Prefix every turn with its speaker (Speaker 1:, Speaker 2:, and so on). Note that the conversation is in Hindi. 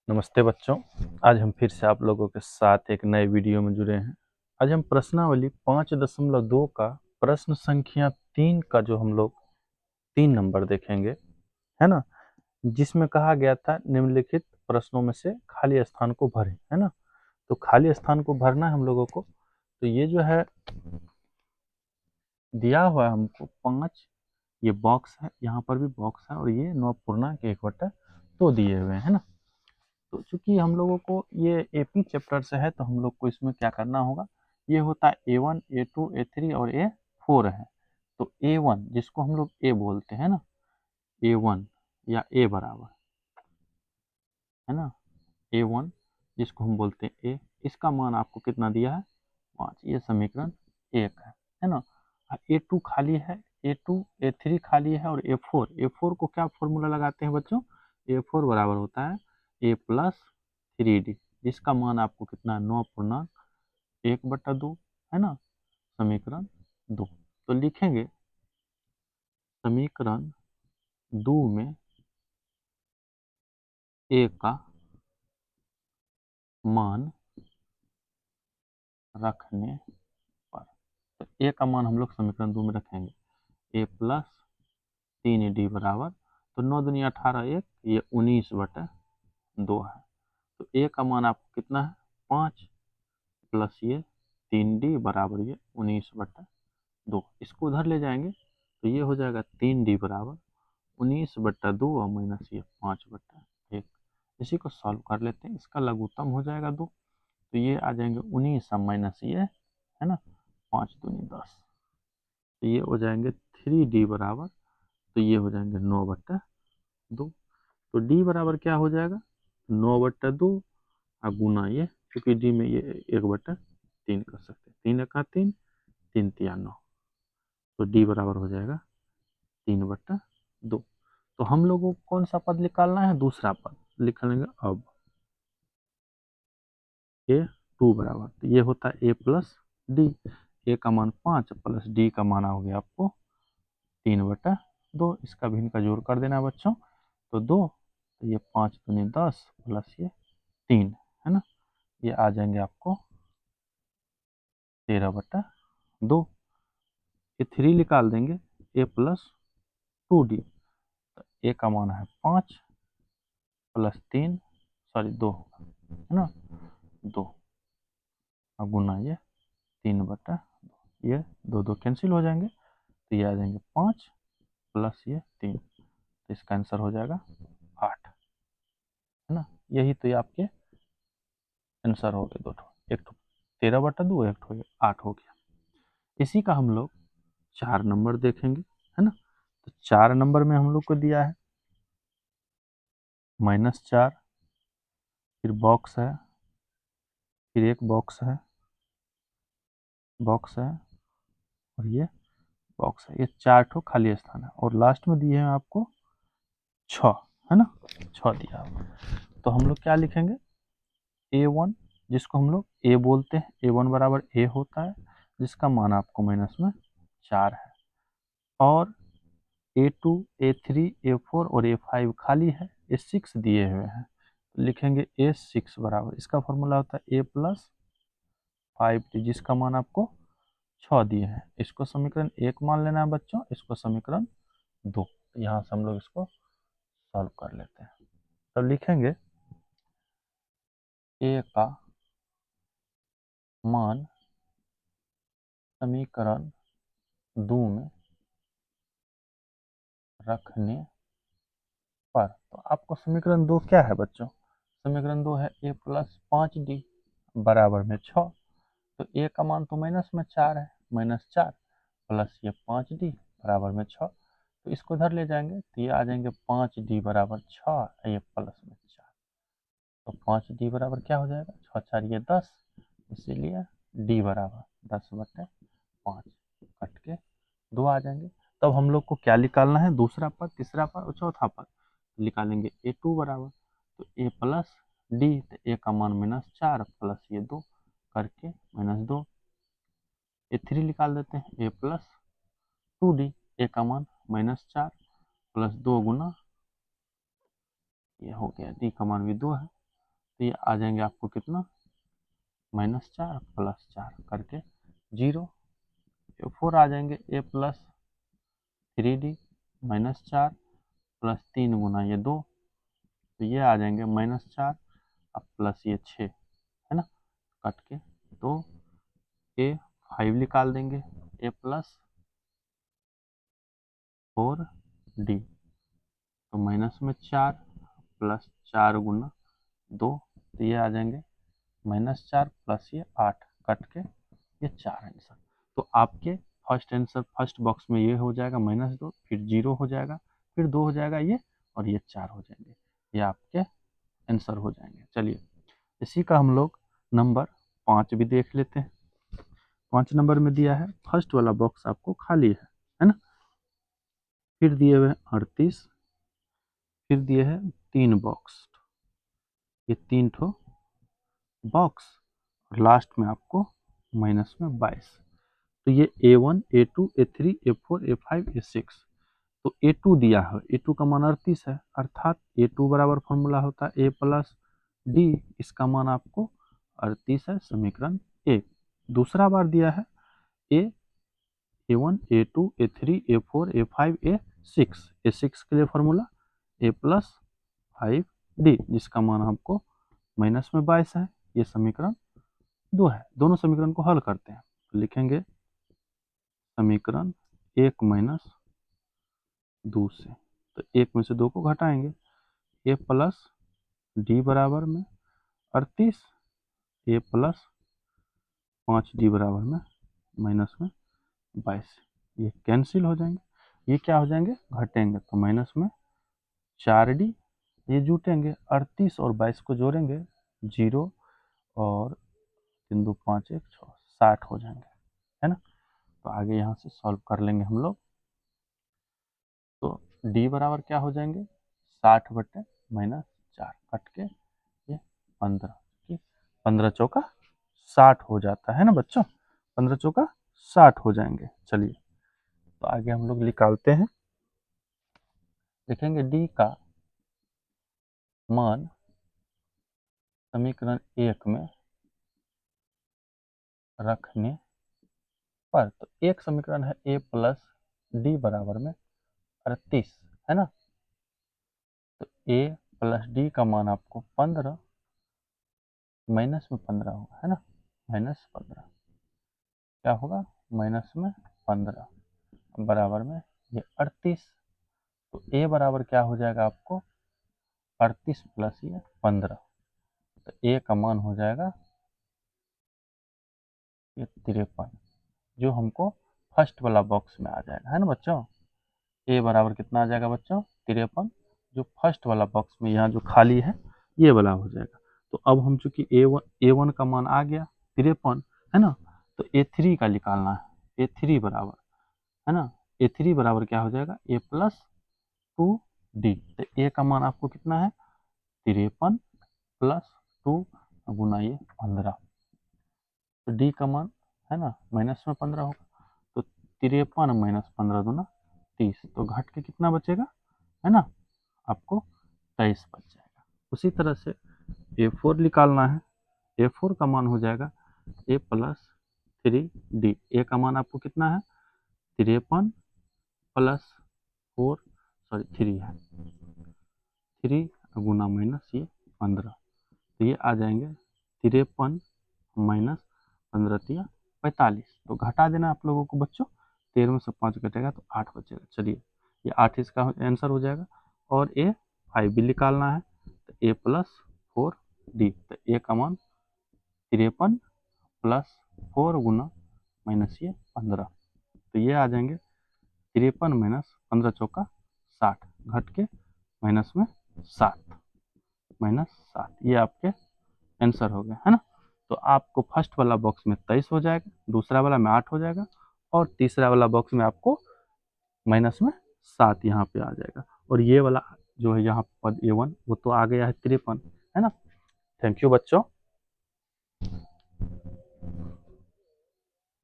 Speaker 1: नमस्ते बच्चों। आज हम फिर से आप लोगों के साथ एक नए वीडियो में जुड़े हैं। आज हम प्रश्नावली 5.2 का प्रश्न संख्या 3 का जो हम लोग 3 नंबर देखेंगे, है ना, जिसमें कहा गया था निम्नलिखित प्रश्नों में से खाली स्थान को भरें, है ना। तो खाली स्थान को भरना है हम लोगों को। तो ये जो है दिया हुआ है हमको 5, ये बॉक्स है, यहाँ पर भी बॉक्स है और ये 9/1/2 दिए हुए हैं ना। तो चूंकि हम लोगों को ये एपी चैप्टर से है तो हम लोग को इसमें क्या करना होगा, ये होता है A1 A2 A3 और A4 है। तो A1 जिसको हम लोग A बोलते हैं ना, A1 या A बराबर, है ना, A1 जिसको हम बोलते हैं A, इसका मान आपको कितना दिया है 5, ये समीकरण 1 है ना। A2 खाली है, A2 A3 खाली है और A4 को क्या फॉर्मूला लगाते हैं बच्चों, A4 बराबर होता है A+3D, जिसका मान आपको कितना है 9/1/2, है ना, समीकरण 2। तो लिखेंगे समीकरण 2 में A का मान रखने पर, तो A का मान हम लोग समीकरण 2 में रखेंगे A+3D बराबर, तो 9 दूनी 18 1, ये 19/2 है। तो A का मान आपको कितना है 5 प्लस ये 3D बराबर ये 19/2। इसको उधर ले जाएंगे तो ये हो जाएगा 3D बराबर 19/2 और माइनस ये 5/1। इसी को सॉल्व कर लेते हैं, इसका लघुत्तम हो जाएगा 2, तो ये आ जाएंगे 19 माइनस ये, है ना, 5 दूनी 10, तो ये हो जाएंगे 3D बराबर, तो ये हो जाएंगे 9/2। तो D बराबर क्या हो जाएगा 9/2 और गुना ये, क्योंकि D में ये 1/3 कर सकते हैं, 3 का 3, 3 तिया 9, तो D बराबर हो जाएगा 3/2। तो हम लोगों को कौन सा पद निकालना है, दूसरा पद लिख लेंगे। अब A2 बराबर, तो ये होता है A+D, A का मान 5 प्लस D का मान हो गया आपको 3/2। इसका भी इनका जोड़ कर देना बच्चों, तो 2, तो ये 5 दूनी 10 प्लस ये 3, है ना, ये आ जाएंगे आपको 13/2। ये 3 निकाल देंगे, A+2D, तो A का मान है 5 प्लस 3, सॉरी 2 है ना, 2 और गुना ये 3/2, ये 2 2 कैंसिल हो जाएंगे, तो ये आ जाएंगे 5 प्लस ये 3, तो इसका आंसर हो जाएगा 8, है ना। यही तो ये आपके आंसर हो गए, दो ठो, एक ठो 13/2, एक ठो 8 हो गया। इसी का हम लोग 4 नंबर देखेंगे, है ना। तो 4 नंबर में हम लोग को दिया है -4, फिर बॉक्स है, फिर एक बॉक्स है और ये बॉक्स है, ये 4 ठो खाली स्थान है और लास्ट में दिए हैं आपको 6, है ना, 6 दिया हुआ। तो हम लोग क्या लिखेंगे, A1 जिसको हम लोग A बोलते हैं, A1 बराबर A होता है, जिसका मान आपको माइनस में 4 है, और A2 A3 A4 और A5 खाली है, A6 दिए हुए हैं, तो लिखेंगे A6 बराबर, इसका फॉर्मूला होता है A+5D, जिसका मान आपको 6 दिए हैं। इसको समीकरण 1 मान लेना है बच्चों, इसको समीकरण 2, तो यहाँ से हम लोग इसको सॉल्व कर लेते हैं। तो लिखेंगे A का मान समीकरण 2 में रखने पर, तो आपको समीकरण 2 क्या है बच्चों, समीकरण 2 है A+5D बराबर में 6, तो A का मान तो माइनस में 4 है, -4 प्लस ये 5D बराबर में 6, तो इसको इधर ले जाएंगे तो ये आ जाएंगे 5D बराबर 6, ये प्लस में 4, तो 5D बराबर क्या हो जाएगा 6 4 ये 10, इसीलिए D बराबर 10/5, कट के 2 आ जाएंगे। तब हम लोग को क्या निकालना है, दूसरा पद, तीसरा पद और चौथा पद निकालेंगे। A2 बराबर, तो A+D, तो A का मान -4 प्लस ये 2 करके -2, A3 निकाल देते हैं, A+2D, A का मान -4 प्लस 2 गुना, ये हो गया D का मान भी 2 है, तो ये आ जाएंगे आपको कितना, -4 + 4 करके 0। A4 आ जाएंगे A + 3D -4 + 3 गुना ये 2, तो ये आ जाएंगे -4 अब प्लस ये 6, है ना, कट के। तो A5 निकाल देंगे, A + 4D, तो -4 + 4 गुना 2, तो ये आ जाएंगे -4 + ये 8 कट के ये 4 आंसर। तो आपके फर्स्ट आंसर फर्स्ट बॉक्स में ये हो जाएगा -2, फिर 0 हो जाएगा, फिर 2 हो जाएगा ये, और ये 4 हो जाएंगे, ये आपके आंसर हो जाएंगे। चलिए इसी का हम लोग नंबर 5 भी देख लेते हैं। 5 नंबर में दिया है, फर्स्ट वाला बॉक्स आपको खाली है ना। फिर दिए हुए 38, फिर दिए हैं 3 बॉक्स, ये 3 ठो बॉक्स, और लास्ट में आपको -22। तो ये A1 A2 A3 A4 A5 A6, तो A2 दिया है, A2 का मान 38 है, अर्थात A2 बराबर फॉर्मूला होता है A + D, इसका मान आपको 38 है, समीकरण 1। दूसरा बार दिया है A1 A2 A3 A4 A5 A6, A6 के लिए फॉर्मूला A + 5D, जिसका मान आपको -22 है, ये समीकरण 2 है। दोनों समीकरण को हल करते हैं, तो लिखेंगे समीकरण 1 - 2 से, तो 1 में से 2 को घटाएंगे, A + D बराबर में 38, A + 5D बराबर में -22, ये कैंसिल हो जाएंगे, ये क्या हो जाएंगे, घटेंगे, तो -4D, ये जुटेंगे, 38 और 22 को जोड़ेंगे 0 और 3 2 5 1 6 60 हो जाएंगे, है ना। तो आगे यहाँ से सॉल्व कर लेंगे हम लोग। तो D बराबर क्या हो जाएंगे, 60/-4 कट के ये 15, ठीक, 15 चौका 60 हो जाता है ना बच्चों, 15 चौका 60 हो जाएंगे। चलिए तो आगे हम लोग निकालते हैं, देखेंगे D का मान समीकरण 1 में रखने पर, तो एक समीकरण है A + D बराबर में 38, है ना। तो A + D का मान आपको 15 माइनस में 15 होगा, है ना, -15 क्या होगा, -15 बराबर में ये 38, तो A बराबर क्या हो जाएगा आपको 38 + ये 15, तो A का मान हो जाएगा ये 53, जो हमको फर्स्ट वाला बॉक्स में आ जाएगा, है ना बच्चों। A बराबर कितना आ जाएगा बच्चों, 53, जो फर्स्ट वाला बॉक्स में यहाँ जो खाली है ये वाला हो जाएगा। तो अब हम चूंकि A1 का मान आ गया 53, है ना, तो A3 का निकालना है, A3 बराबर, है ना, A3 बराबर क्या हो जाएगा, A + 2D, तो A का मान आपको कितना है 53 + 2 गुना ये 15, तो D का मान, है ना, माइनस में 15 होगा, तो 53 - 15 दूना 30, तो घट के कितना बचेगा, है ना, आपको 23 बच जाएगा। उसी तरह से A4 निकालना है, A4 का मान हो जाएगा A + 3D, A का मान आपको कितना है 53 + 4 सॉरी 3 है, 3 गुना माइनस ये 15, तो ये आ जाएंगे 53 - 15 × 45, तो घटा देना आप लोगों को बच्चों, 13 में से 5 घटेगा तो 8 बचेगा। चलिए ये 8 इसका आंसर हो जाएगा, और A5 भी निकालना है, तो A + 4D, तो A का मान 53 + 4 गुना माइनस ये 15, तो ये आ जाएंगे 53 - 15 चौका 60, घट के माइनस में 7 -7, ये आपके आंसर हो गया, है ना। तो आपको फर्स्ट वाला बॉक्स में 23 हो जाएगा, दूसरा वाला में 8 हो जाएगा, और तीसरा वाला बॉक्स में आपको माइनस में 7 यहाँ पे आ जाएगा, और ये वाला जो है यहाँ पद A1 वो तो आ गया है 53, है ना। थैंक यू बच्चों।